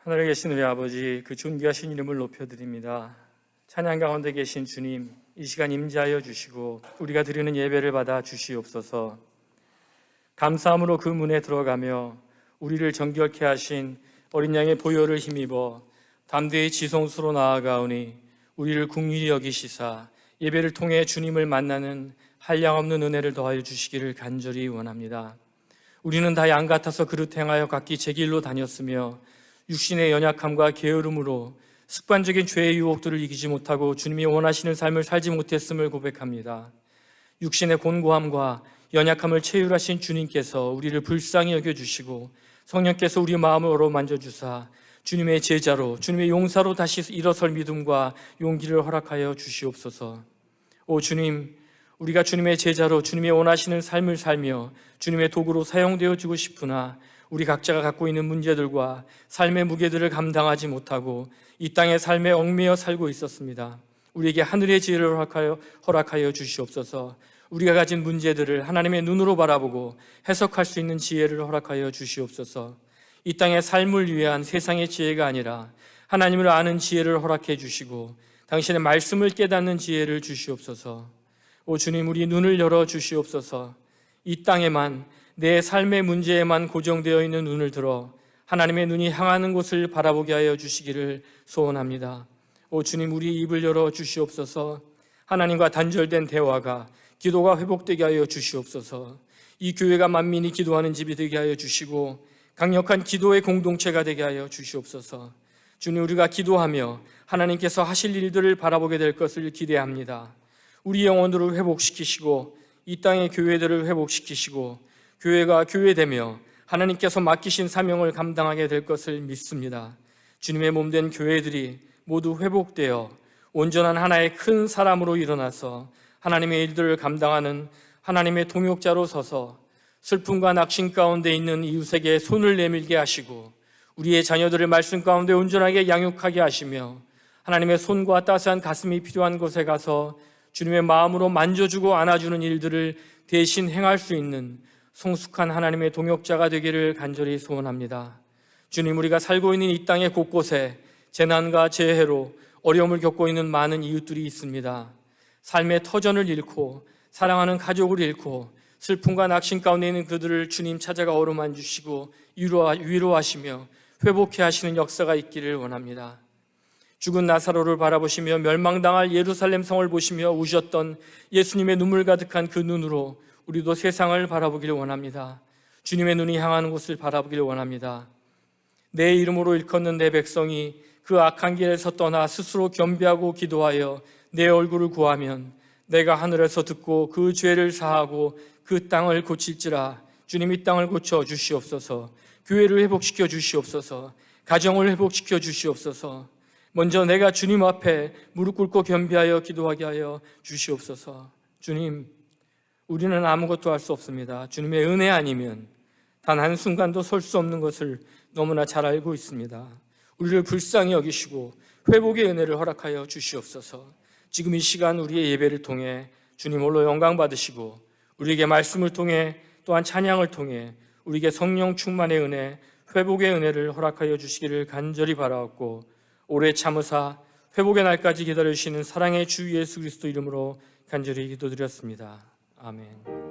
하늘에 계신 우리 아버지, 그 존귀하신 이름을 높여드립니다. 찬양 가운데 계신 주님, 이 시간 임재하여 주시고 우리가 드리는 예배를 받아 주시옵소서. 감사함으로 그 문에 들어가며 우리를 정결케 하신 어린 양의 보혈을 힘입어 담대히 지성소로 나아가오니 우리를 긍휼히 여기시사 예배를 통해 주님을 만나는 한량없는 은혜를 더하여 주시기를 간절히 원합니다. 우리는 다 양 같아서 그릇 행하여 각기 제 길로 다녔으며 육신의 연약함과 게으름으로 습관적인 죄의 유혹들을 이기지 못하고 주님이 원하시는 삶을 살지 못했음을 고백합니다. 육신의 곤고함과 연약함을 체휼하신 주님께서 우리를 불쌍히 여겨주시고 성령께서 우리 마음으로 만져주사 주님의 제자로, 주님의 용사로 다시 일어설 믿음과 용기를 허락하여 주시옵소서. 오 주님, 우리가 주님의 제자로 주님의 원하시는 삶을 살며 주님의 도구로 사용되어지고 싶으나 우리 각자가 갖고 있는 문제들과 삶의 무게들을 감당하지 못하고 이 땅의 삶에 얽매여 살고 있었습니다. 우리에게 하늘의 지혜를 허락하여 주시옵소서. 우리가 가진 문제들을 하나님의 눈으로 바라보고 해석할 수 있는 지혜를 허락하여 주시옵소서. 이 땅의 삶을 위한 세상의 지혜가 아니라 하나님을 아는 지혜를 허락해 주시고 당신의 말씀을 깨닫는 지혜를 주시옵소서. 오 주님, 우리 눈을 열어 주시옵소서. 이 땅에만, 내 삶의 문제에만 고정되어 있는 눈을 들어 하나님의 눈이 향하는 곳을 바라보게 하여 주시기를 소원합니다. 오 주님, 우리 입을 열어 주시옵소서. 하나님과 단절된 대화가, 기도가 회복되게 하여 주시옵소서. 이 교회가 만민이 기도하는 집이 되게 하여 주시고 강력한 기도의 공동체가 되게 하여 주시옵소서. 주님, 우리가 기도하며 하나님께서 하실 일들을 바라보게 될 것을 기대합니다. 우리 영혼들을 회복시키시고 이 땅의 교회들을 회복시키시고 교회가 교회되며 하나님께서 맡기신 사명을 감당하게 될 것을 믿습니다. 주님의 몸된 교회들이 모두 회복되어 온전한 하나의 큰 사람으로 일어나서 하나님의 일들을 감당하는 하나님의 동역자로 서서 슬픔과 낙심 가운데 있는 이웃에게 손을 내밀게 하시고 우리의 자녀들을 말씀 가운데 온전하게 양육하게 하시며 하나님의 손과 따스한 가슴이 필요한 곳에 가서 주님의 마음으로 만져주고 안아주는 일들을 대신 행할 수 있는 성숙한 하나님의 동역자가 되기를 간절히 소원합니다. 주님, 우리가 살고 있는 이 땅의 곳곳에 재난과 재해로 어려움을 겪고 있는 많은 이웃들이 있습니다. 삶의 터전을 잃고 사랑하는 가족을 잃고 슬픔과 낙심 가운데 있는 그들을 주님 찾아가 어루만져 주시고 위로하시며 회복해 하시는 역사가 있기를 원합니다. 죽은 나사로를 바라보시며 멸망당할 예루살렘 성을 보시며 우셨던 예수님의 눈물 가득한 그 눈으로 우리도 세상을 바라보기를 원합니다. 주님의 눈이 향하는 곳을 바라보기를 원합니다. 내 이름으로 일컫는 내 백성이 그 악한 길에서 떠나 스스로 겸비하고 기도하여 내 얼굴을 구하면 내가 하늘에서 듣고 그 죄를 사하고 그 땅을 고칠지라. 주님, 이 땅을 고쳐 주시옵소서. 교회를 회복시켜 주시옵소서. 가정을 회복시켜 주시옵소서. 먼저 내가 주님 앞에 무릎 꿇고 겸비하여 기도하게 하여 주시옵소서. 주님, 우리는 아무것도 할 수 없습니다. 주님의 은혜 아니면 단 한순간도 설 수 없는 것을 너무나 잘 알고 있습니다. 우리를 불쌍히 여기시고 회복의 은혜를 허락하여 주시옵소서. 지금 이 시간 우리의 예배를 통해 주님 홀로 영광 받으시고 우리에게 말씀을 통해 또한 찬양을 통해 우리에게 성령 충만의 은혜, 회복의 은혜를 허락하여 주시기를 간절히 바라옵고 오래 참으사 회복의 날까지 기다려주시는 사랑의 주 예수 그리스도 이름으로 간절히 기도드렸습니다. 아멘.